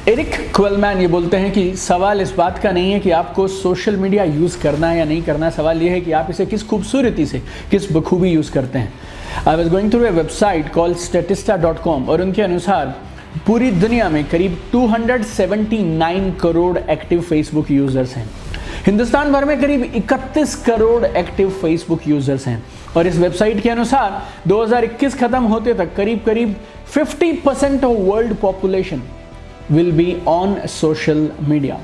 Eric क्वेलमैन ये बोलते हैं कि सवाल इस बात का नहीं है कि आपको सोशल मीडिया यूज़ करना है या नहीं करना है, सवाल ये है कि आप इसे किस खूबसूरती से, किस बखूबी यूज़ करते हैं। I was going through a website called statista.com और उनके अनुसार पूरी दुनिया में करीब 279 करोड़ एक्टिव फेसबुक यूज़र्स हैं। हिंदुस्तान भर में करीब 31 करोड़ एक्टिव फेसबुक यूज़र्स हैं और इस वेबसाइट के अनुसार 2021 खत्म होते तक करीब 50% of world population will be on social media.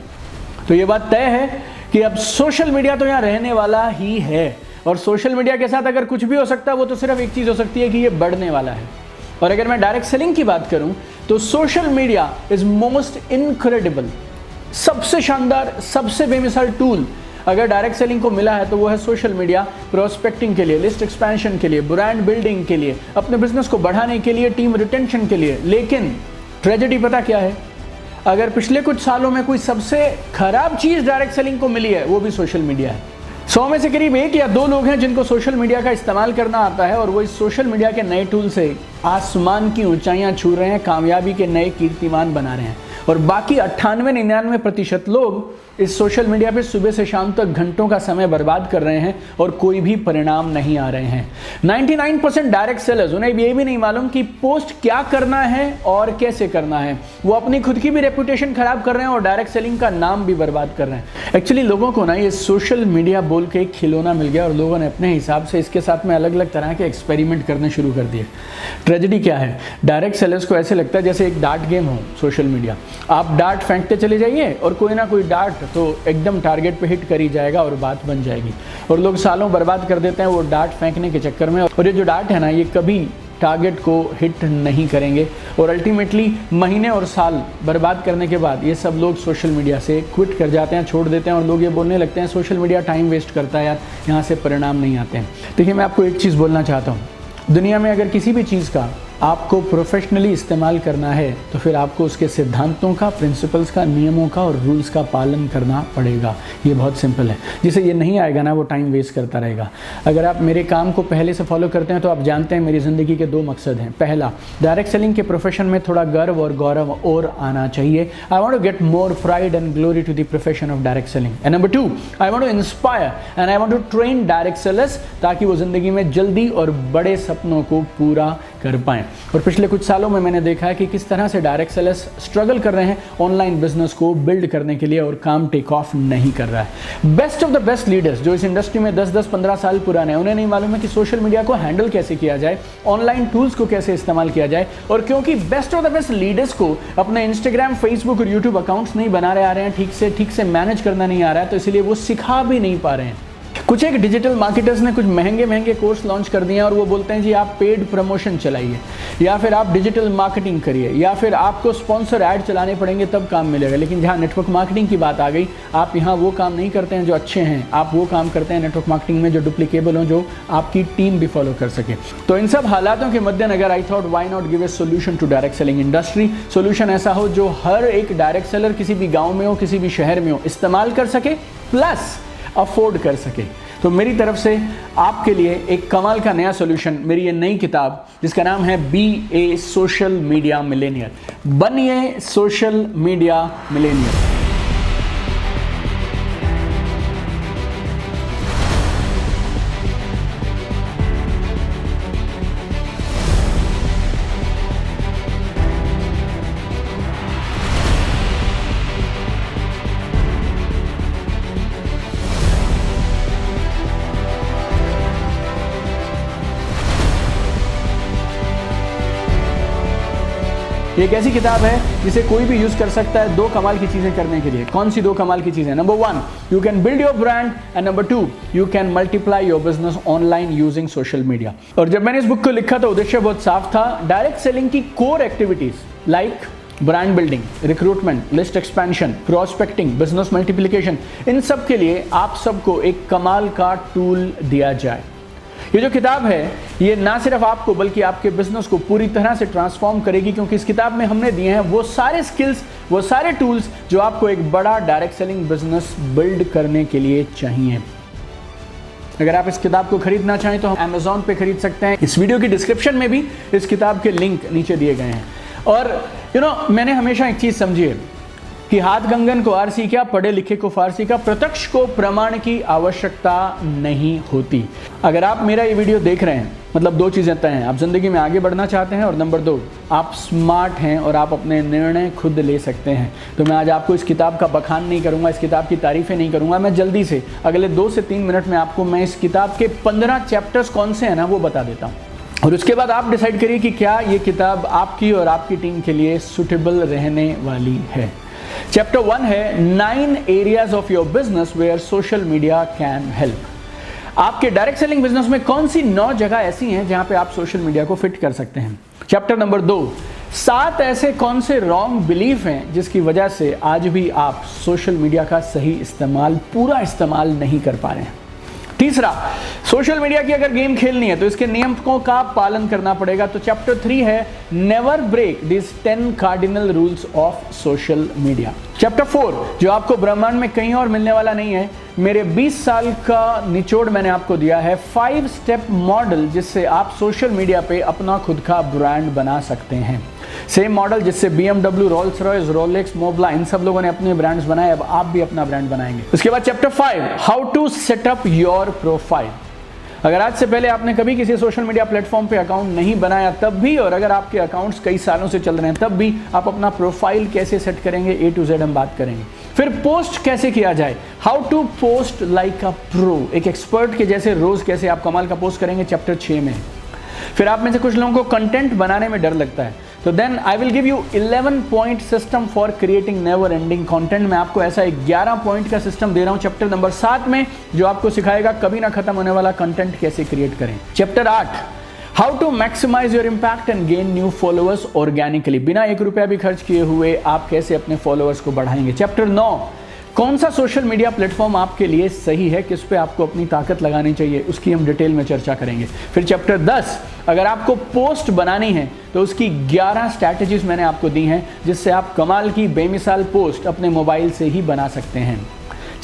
तो ये बात तय है कि अब सोशल मीडिया तो यहाँ रहने वाला ही है और सोशल मीडिया के साथ अगर कुछ भी हो सकता है वो तो सिर्फ एक चीज़ हो सकती है कि ये बढ़ने वाला है। और अगर मैं डायरेक्ट सेलिंग की बात करूं तो social media is most incredible, सबसे शानदार, सबसे बेमिसाल टूल अगर डायरेक्ट सेलिंग को मिला है तो वो है सोशल मीडिया। प्रोस्पेक्टिंग के लिए, लिस्ट एक्सपेंशन के लिए, ब्रांड बिल्डिंग के लिए, अपने बिजनेस को बढ़ाने के लिए, टीम रिटेंशन के लिए। लेकिन ट्रेजेडी पता क्या है? अगर पिछले कुछ सालों में कोई सबसे खराब चीज डायरेक्ट सेलिंग को मिली है वो भी सोशल मीडिया है। 100 में से करीब 1 या 2 लोग हैं जिनको सोशल मीडिया का इस्तेमाल करना आता है और वो इस सोशल मीडिया के नए टूल से आसमान की ऊंचाइयां छू रहे हैं, कामयाबी के नए कीर्तिमान बना रहे हैं। और बाकी 98-99% लोग इस सोशल मीडिया पे सुबह से शाम तक घंटों का समय बर्बाद कर रहे हैं और कोई भी परिणाम नहीं आ रहे हैं। 99% डायरेक्ट सेलर्स, उन्हें ये भी नहीं मालूम कि पोस्ट क्या करना है और कैसे करना है। वो अपनी खुद की भी रेपुटेशन खराब कर रहे हैं और डायरेक्ट सेलिंग का नाम भी बर्बाद कर रहे हैं। एक्चुअली लोगों को ना ये सोशल मीडिया बोल के एक खिलौना मिल गया और लोगों ने अपने हिसाब से इसके साथ में अलग अलग तरह के एक्सपेरिमेंट करने शुरू कर दिए। ट्रेजेडी क्या है? डायरेक्ट सेलर्स को ऐसे लगता है जैसे एक डार्ट गेम हो सोशल मीडिया। आप डार्ट फेंकते चले जाइए और कोई ना कोई डार्ट तो एकदम टारगेट पे हिट कर ही जाएगा और बात बन जाएगी। और लोग सालों बर्बाद कर देते हैं वो डार्ट फेंकने के चक्कर में। और ये जो डार्ट है ना, ये कभी टारगेट को हिट नहीं करेंगे और अल्टीमेटली महीने और साल बर्बाद करने के बाद ये सब लोग सोशल मीडिया से क्विट कर जाते हैं, छोड़ देते हैं और लोग ये बोलने लगते हैं सोशल मीडिया टाइम वेस्ट करता है यार, यहाँ से परिणाम नहीं आते हैं। देखिए, मैं आपको एक चीज़ बोलना चाहता हूँ, दुनिया में अगर किसी भी चीज़ का आपको प्रोफेशनली इस्तेमाल करना है तो फिर आपको उसके सिद्धांतों का, प्रिंसिपल्स का, नियमों का और रूल्स का पालन करना पड़ेगा। ये बहुत सिंपल है। जिसे ये नहीं आएगा ना वो टाइम वेस्ट करता रहेगा। अगर आप मेरे काम को पहले से फॉलो करते हैं तो आप जानते हैं मेरी ज़िंदगी के 2 मकसद हैं। पहला, डायरेक्ट सेलिंग के प्रोफेशन में थोड़ा गर्व और गौरव और आना चाहिए। I want to get more pride and glory to the profession of direct selling. And number 2, I want to inspire and I want to train direct sellers ताकि वो ज़िंदगी में जल्दी और बड़े सपनों को पूरा कर पाएं। और पिछले कुछ सालों में मैंने देखा है कि किस तरह से डायरेक्ट सेलर्स स्ट्रगल कर रहे हैं ऑनलाइन बिजनेस को बिल्ड करने के लिए और काम टेक ऑफ नहीं कर रहा है। Best of the best leaders जो इस इंडस्ट्री में 10-15 साल पुराने हैं, उन्हें नहीं मालूम है कि सोशल मीडिया को हैंडल कैसे किया जाए, ऑनलाइन टूल्स को कैसे इस्तेमाल किया जाए। और क्योंकि best of the best leaders को अपने इंस्टाग्राम, फेसबुक और यूट्यूब अकाउंट्स नहीं बना रहे आ रहे हैं, ठीक से मैनेज करना नहीं आ रहा है, तो इसलिए वो सिखा भी नहीं पा रहे हैं। कुछ एक डिजिटल मार्केटर्स ने कुछ महंगे कोर्स लॉन्च कर दिए हैं और वो बोलते हैं जी आप पेड प्रमोशन चलाइए या फिर आप डिजिटल मार्केटिंग करिए या फिर आपको स्पॉन्सर ऐड चलाने पड़ेंगे तब काम मिलेगा। लेकिन जहाँ नेटवर्क मार्केटिंग की बात आ गई, आप यहाँ वो काम नहीं करते हैं जो अच्छे हैं, आप वो काम करते हैं नेटवर्क मार्केटिंग में जो डुप्लीकेबल हो, जो आपकी टीम भी फॉलो कर सके। तो इन सब हालातों के मद्देनजर I thought why not give a solution to direct selling industry. Solution ऐसा हो जो हर एक डायरेक्ट सेलर किसी भी गाँव में हो, किसी भी शहर में हो, इस्तेमाल कर सके प्लस अफोर्ड कर सके। तो मेरी तरफ से आपके लिए एक कमाल का नया सॉल्यूशन, मेरी ये नई किताब जिसका नाम है बी ए सोशल मीडिया मिलेनियर। बनिए सोशल मीडिया मिलेनियर। ये एक ऐसी किताब है जिसे कोई भी यूज कर सकता है 2 कमाल की चीजें करने के लिए। कौन सी 2 कमाल की चीजें? Number 1, you can build your brand and number 2, you can multiply your business online using social media. और जब मैंने इस बुक को लिखा तो उद्देश्य बहुत साफ था। डायरेक्ट सेलिंग की core activities like brand building, recruitment, list expansion, prospecting, business multiplication, इन सब के लिए आप सबको एक कमाल का टूल दिया जाए। ये जो किताब है ये ना सिर्फ आपको बल्कि आपके बिजनेस को पूरी तरह से ट्रांसफॉर्म करेगी, क्योंकि इस किताब में हमने दिए हैं वो सारे स्किल्स, वो सारे टूल्स जो आपको एक बड़ा डायरेक्ट सेलिंग बिजनेस बिल्ड करने के लिए चाहिए। अगर आप इस किताब को खरीदना चाहें तो हम Amazon पे खरीद सकते हैं। इस वीडियो की डिस्क्रिप्शन में भी इस किताब के लिंक नीचे दिए गए हैं। और मैंने हमेशा एक चीज समझी है कि हाथ कंगन को आरसी क्या, पढ़े लिखे को फारसी का, प्रत्यक्ष को प्रमाण की आवश्यकता नहीं होती। अगर आप मेरा ये वीडियो देख रहे हैं, मतलब दो चीज़ें तय हैं, आप ज़िंदगी में आगे बढ़ना चाहते हैं और नंबर 2, आप स्मार्ट हैं और आप अपने निर्णय खुद ले सकते हैं। तो मैं आज आपको इस किताब का बखान नहीं करूंगा, इस किताब की तारीफ़ें नहीं करूंगा, मैं जल्दी से अगले 2 से 3 मिनट में आपको मैं इस किताब के 15 चैप्टर्स कौन से हैं ना वो बता देता हूँ, और उसके बाद आप डिसाइड करिए कि क्या ये किताब आपकी और आपकी टीम के लिए सुटेबल रहने वाली है। चैप्टर 1 है 9 areas of your business where social media can help. आपके डायरेक्ट सेलिंग बिजनेस में कौन सी 9 जगह ऐसी हैं जहां पे आप सोशल मीडिया को फिट कर सकते हैं। चैप्टर नंबर 2, 7 ऐसे कौन से रॉन्ग बिलीफ हैं जिसकी वजह से आज भी आप सोशल मीडिया का सही इस्तेमाल, पूरा इस्तेमाल नहीं कर पा रहे हैं। तीसरा, सोशल मीडिया की अगर गेम खेलनी है तो इसके नियमों का पालन करना पड़ेगा। तो चैप्टर 3 है never break this 10 cardinal rules of social media. Chapter 4, जो आपको ब्रह्मांड में कहीं और मिलने वाला नहीं है, मेरे 20 साल का निचोड़ मैंने आपको दिया है, 5 स्टेप मॉडल जिससे आप सोशल मीडिया पे अपना खुद का ब्रांड बना सकते हैं। सेम मॉडल जिससे BMW, रोल्स रॉयस, रोलेक्स, मोबला, इन सब लोगों ने अपने ब्रांड्स बनाए, अब आप भी अपना ब्रांड बनाएंगे। उसके बाद chapter 5, how to set up your profile. अगर आज से पहले आपने कभी किसी सोशल मीडिया प्लेटफॉर्म पे अकाउंट नहीं बनाया तब भी, और अगर आपके अकाउंट्स कई सालों से चल रहे हैं तब भी, आप अपना प्रोफाइल कैसे सेट करेंगे, A to Z हम बात करेंगे। फिर पोस्ट कैसे किया जाए, how to post like a pro, एक एक्सपर्ट के जैसे रोज कैसे आप कमाल का पोस्ट करेंगे, चैप्टर 6 में। फिर आप में से कुछ लोगों को कंटेंट बनाने में डर लगता है, तो then I will give you 11 point system for creating never ending content. मैं आपको ऐसा 11 पॉइंट का सिस्टम दे रहा हूं चैप्टर नंबर 7 में, जो आपको सिखाएगा कभी ना खत्म होने वाला कंटेंट कैसे क्रिएट करें। Chapter 8, how to maximise your impact and gain new followers organically, बिना 1 रुपया भी खर्च किए हुए आप कैसे अपने फॉलोअर्स को बढ़ाएंगे। चैप्टर 9, कौन सा सोशल मीडिया प्लेटफॉर्म आपके लिए सही है, किस पे आपको अपनी ताकत लगानी चाहिए, उसकी हम डिटेल में चर्चा करेंगे। फिर चैप्टर 10, अगर आपको पोस्ट बनानी है तो उसकी 11 स्ट्रैटेजीज मैंने आपको दी हैं जिससे आप कमाल की बेमिसाल पोस्ट अपने मोबाइल से ही बना सकते हैं।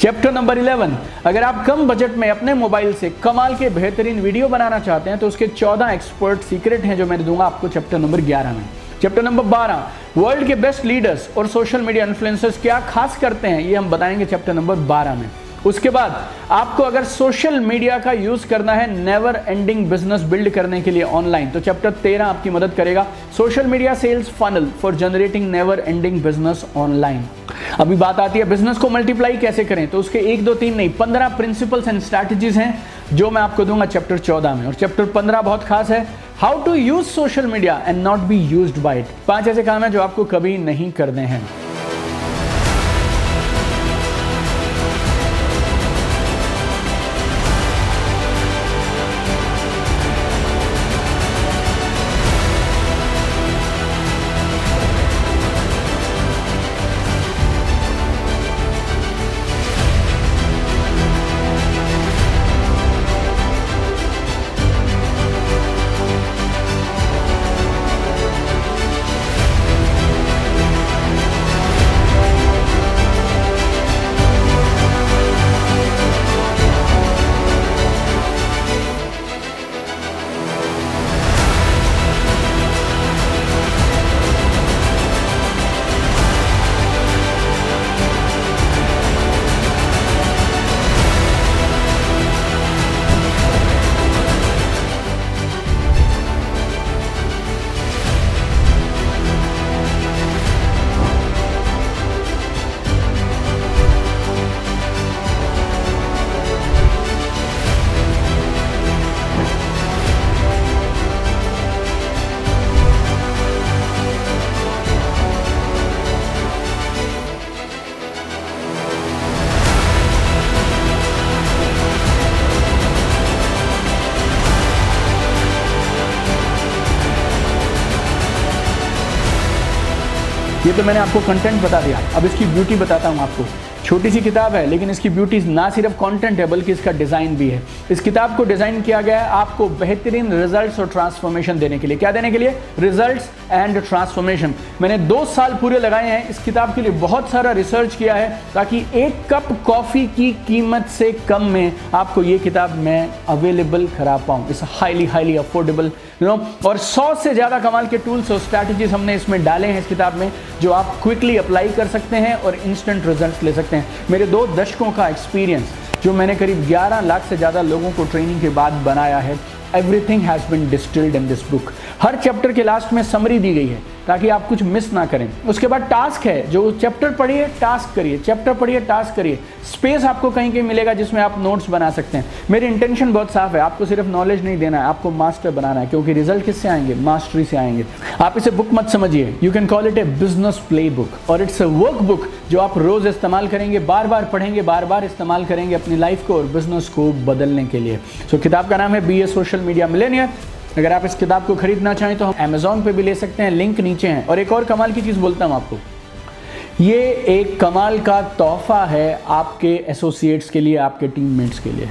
चैप्टर नंबर 11, अगर आप कम बजट में अपने मोबाइल से कमाल के बेहतरीन वीडियो बनाना चाहते हैं तो उसके 14 एक्सपर्ट सीक्रेट हैं जो मैं दूंगा आपको चैप्टर नंबर 11 में। चैप्टर नंबर 12, वर्ल्ड के बेस्ट लीडर्स और सोशल मीडिया इन्फ्लुएंसर्स क्या खास करते हैं, ये हम बताएंगे चैप्टर नंबर 12 में। उसके बाद आपको अगर सोशल मीडिया का यूज करना है नेवर एंडिंग बिजनेस बिल्ड करने के लिए ऑनलाइन, तो चैप्टर 13 आपकी मदद करेगा, social media sales funnel for generating never ending business online. अभी बात आती है बिजनेस को मल्टीप्लाई कैसे करें, तो उसके 1, 2, 3 नहीं 15 प्रिंसिपल्स एंड स्ट्रैटेजीज हैं जो मैं आपको दूंगा चैप्टर 14 में। और चैप्टर 15 बहुत खास है, how to use social media and not be used by it. 5 ऐसे काम है जो आपको कभी नहीं करने हैं। ये तो मैंने आपको कंटेंट बता दिया, अब इसकी ब्यूटी बताता हूँ आपको। छोटी सी किताब है लेकिन इसकी ब्यूटी ना सिर्फ कंटेंट है बल्कि इसका डिज़ाइन भी है। इस किताब को डिज़ाइन किया गया है आपको बेहतरीन रिजल्ट्स और ट्रांसफॉर्मेशन देने के लिए। क्या देने के लिए? Results and transformation. मैंने 2 साल पूरे लगाए हैं इस किताब के लिए, बहुत सारा रिसर्च किया है ताकि 1 कप कॉफ़ी की कीमत से कम में आपको ये किताब मैं अवेलेबल करा पाऊँ। इट्स हाईली अफोर्डेबल और 100 से ज़्यादा कमाल के टूल्स और स्ट्रैटेजीज हमने इसमें डाले हैं इस किताब में, जो आप क्विकली अप्लाई कर सकते हैं और इंस्टेंट रिजल्ट्स ले सकते हैं। मेरे 2 दशकों का एक्सपीरियंस जो मैंने करीब 11 लाख से ज़्यादा लोगों को ट्रेनिंग के बाद बनाया है, everything has been distilled in this book. हर चैप्टर के लास्ट में समरी दी गई है ताकि आप कुछ मिस ना करें। उसके बाद टास्क है, जो चैप्टर पढ़िए टास्क करिए, चैप्टर पढ़िए टास्क करिए। स्पेस आपको कहीं कहीं मिलेगा जिसमें आप नोट्स बना सकते हैं। मेरी इंटेंशन बहुत साफ है, आपको सिर्फ नॉलेज नहीं देना है, आपको मास्टर बनाना है, क्योंकि रिजल्ट किससे आएंगे? मास्टरी से आएंगे। आप इसे बुक मत समझिए, you can call it A business play book और इट्स अ वर्क बुक जो आप रोज इस्तेमाल करेंगे, बार बार पढ़ेंगे, बार बार इस्तेमाल करेंगे अपनी लाइफ को और बिजनेस को बदलने के लिए। सो किताब का नाम है बी ए सोशल मीडिया मिलेनियर। अगर आप इस किताब को खरीदना चाहें तो हम अमेज़ॉन पे भी ले सकते हैं, लिंक नीचे हैं। और एक और कमाल की चीज़ बोलता हूँ आपको, ये एक कमाल का तोहफा है आपके एसोसिएट्स के लिए, आपके टीममेट्स के लिए।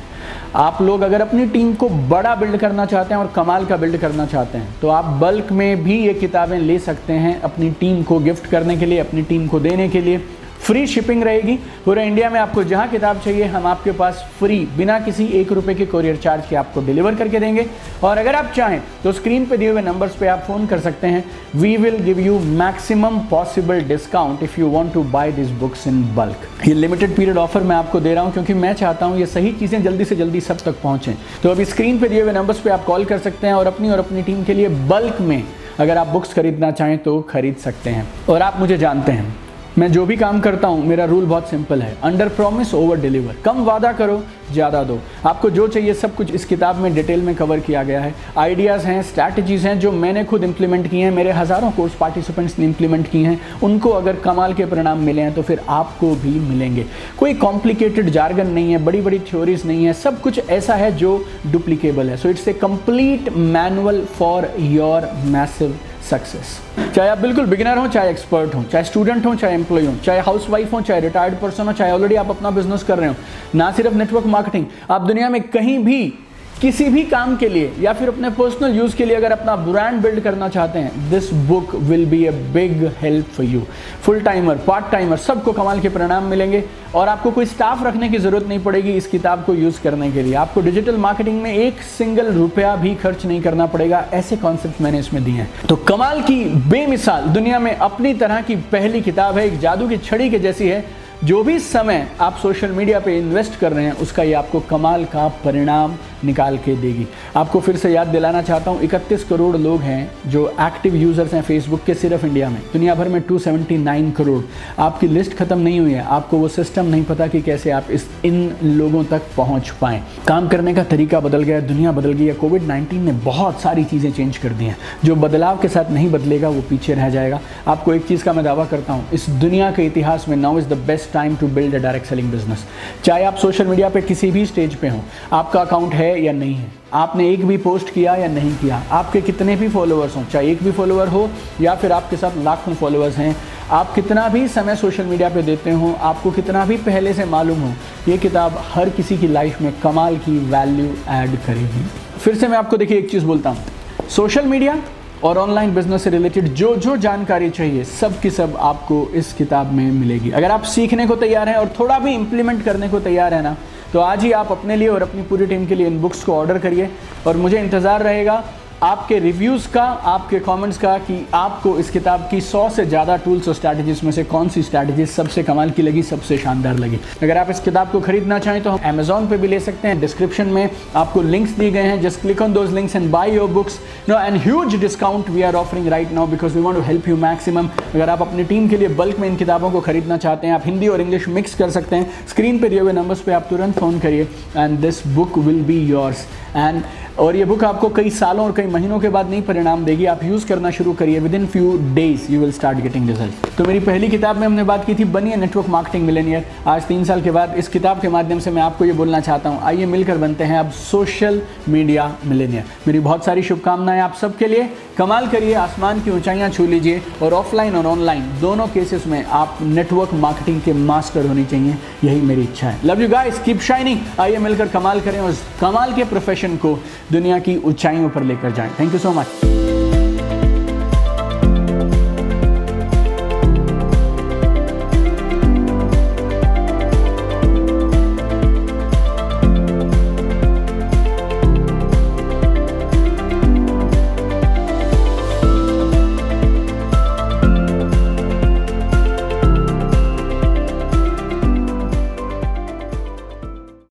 आप लोग अगर अपनी टीम को बड़ा बिल्ड करना चाहते हैं और कमाल का बिल्ड करना चाहते हैं तो आप बल्क में भी ये किताबें ले सकते हैं अपनी टीम को गिफ्ट करने के लिए, अपनी टीम को देने के लिए। फ्री शिपिंग रहेगी पूरे इंडिया में। आपको जहां किताब चाहिए हम आपके पास फ्री, बिना किसी 1 रुपए के कोरियर चार्ज के आपको डिलीवर करके देंगे। और अगर आप चाहें तो स्क्रीन पे दिए हुए नंबर्स पे आप फ़ोन कर सकते हैं। We will give you maximum possible discount if you want to buy this books in bulk. ये लिमिटेड पीरियड ऑफर मैं आपको दे रहा हूँ क्योंकि मैं चाहता हूँ ये सही चीज़ें जल्दी से जल्दी सब तक पहुँचें। तो अभी स्क्रीन पर दिए हुए नंबर्स पर आप कॉल कर सकते हैं और अपनी टीम के लिए बल्क में अगर आप बुक्स खरीदना चाहें तो खरीद सकते हैं। और आप मुझे जानते हैं, मैं जो भी काम करता हूँ मेरा रूल बहुत सिंपल है, अंडर प्रॉमिस ओवर डिलीवर। कम वादा करो, ज़्यादा दो। आपको जो चाहिए सब कुछ इस किताब में डिटेल में कवर किया गया है। आइडियाज़ हैं, स्ट्रैटेजीज़ हैं जो मैंने खुद इंप्लीमेंट किए हैं, मेरे हज़ारों कोर्स पार्टिसिपेंट्स ने इंप्लीमेंट किए हैं। उनको अगर कमाल के परिणाम मिले हैं तो फिर आपको भी मिलेंगे। कोई कॉम्प्लिकेटेड जार्गन नहीं है, बड़ी बड़ी थ्योरीज नहीं है, सब कुछ ऐसा है जो डुप्लीकेबल है। So it's a complete manual for your massive success. चाहे आप बिल्कुल बिगिनर हो, चाहे एक्सपर्ट हो, चाहे स्टूडेंट हो, चाहे एम्प्लॉय हो, चाहे हाउसवाइफ हो, चाहे रिटायर्ड पर्सन हो, चाहे ऑलरेडी आप अपना बिजनेस कर रहे हो, ना सिर्फ नेटवर्क मार्केटिंग, आप दुनिया में कहीं भी किसी भी काम के लिए या फिर अपने पर्सनल यूज़ के लिए अगर अपना ब्रांड बिल्ड करना चाहते हैं, this book will be a big help for you. Full timer, part timer, सबको कमाल के परिणाम मिलेंगे और आपको कोई स्टाफ रखने की ज़रूरत नहीं पड़ेगी इस किताब को यूज़ करने के लिए। आपको डिजिटल मार्केटिंग में 1 सिंगल रुपया भी खर्च नहीं करना पड़ेगा। ऐसे कॉन्सेप्ट मैंने इसमें दिए हैं। तो कमाल की, बेमिसाल, दुनिया में अपनी तरह की पहली किताब है, एक जादू की छड़ी के जैसी है। जो भी समय आप सोशल मीडिया पे इन्वेस्ट कर रहे हैं उसका ये आपको कमाल का परिणाम निकाल के देगी। आपको फिर से याद दिलाना चाहता हूँ, 31 करोड़ लोग हैं जो एक्टिव यूज़र्स हैं फेसबुक के सिर्फ इंडिया में। दुनिया भर में 279 करोड़। आपकी लिस्ट खत्म नहीं हुई है, आपको वो सिस्टम नहीं पता कि कैसे आप इन लोगों तक पहुँच पाएँ। काम करने का तरीका बदल गया, दुनिया बदल गई है। कोविड-19 ने बहुत सारी चीज़ें चेंज कर दी हैं। जो बदलाव के साथ नहीं बदलेगा वो पीछे रह जाएगा। आपको एक चीज़ का मैं दावा करता हूँ, इस दुनिया के इतिहास में now is the best time to build a direct selling business. चाहे आप सोशल मीडिया पे किसी भी स्टेज पे हो, आपका अकाउंट है या नहीं है, आपने एक भी पोस्ट किया या नहीं किया, आपके कितने भी फॉलोअर्स हों, चाहे एक भी फॉलोअर हो या फिर आपके साथ लाखों फॉलोअर्स हैं, आप कितना भी समय सोशल मीडिया पे देते हो, आपको कितना भी पहले से मालूम हो, ये किताब हर किसी की लाइफ में कमाल की वैल्यू ऐड करेगी। फिर से मैं आपको देखिए एक चीज़ बोलता हूँ, सोशल मीडिया और ऑनलाइन बिजनेस से रिलेटेड जो जानकारी चाहिए सब की सब आपको इस किताब में मिलेगी। अगर आप सीखने को तैयार हैं और थोड़ा भी इम्प्लीमेंट करने को तैयार है ना, तो आज ही आप अपने लिए और अपनी पूरी टीम के लिए इन बुक्स को ऑर्डर करिए और मुझे इंतज़ार रहेगा आपके रिव्यूज़ का, आपके कमेंट्स का कि आपको इस किताब की 100 से ज़्यादा टूल्स और स्ट्रैटेजीज में से कौन सी स्ट्रैटेजी सबसे कमाल की लगी, सबसे शानदार लगी। अगर आप इस किताब को खरीदना चाहें तो हम अमेज़ॉन पे भी ले सकते हैं। डिस्क्रिप्शन में आपको लिंक्स दिए गए हैं, just click on those links and buy your books. No and huge discount we are offering right now because we want to help you maximum. अगर आप अपनी टीम के लिए बल्क में इन किताबों को खरीदना चाहते हैं, आप हिंदी और इंग्लिश मिक्स कर सकते हैं। स्क्रीन पर दिए हुए नंबर्स पर आप तुरंत फ़ोन करिए and this book will be yours. And और ये बुक आपको कई सालों और कई महीनों के बाद नहीं परिणाम देगी, आप यूज़ करना शुरू करिए, with in few days you will start getting result. तो मेरी पहली किताब में हमने बात की थी बनिए नेटवर्क मार्केटिंग मिलेनियर। आज 3 साल के बाद इस किताब के माध्यम से मैं आपको ये बोलना चाहता हूँ, आइए मिलकर बनते हैं अब सोशल मीडिया मिलेनियर। मेरी बहुत सारी शुभकामनाएं आप सबके लिए। कमाल करिए, आसमान की ऊंचाइयां छू लीजिए और ऑफलाइन और ऑनलाइन दोनों केसेस में आप नेटवर्क मार्केटिंग के मास्टर होने चाहिए, यही मेरी इच्छा है। Love you guys, keep shining. आइए मिलकर कमाल करें और कमाल के प्रोफेशन को दुनिया की ऊंचाइयों पर लेकर जाएं। Thank you so much.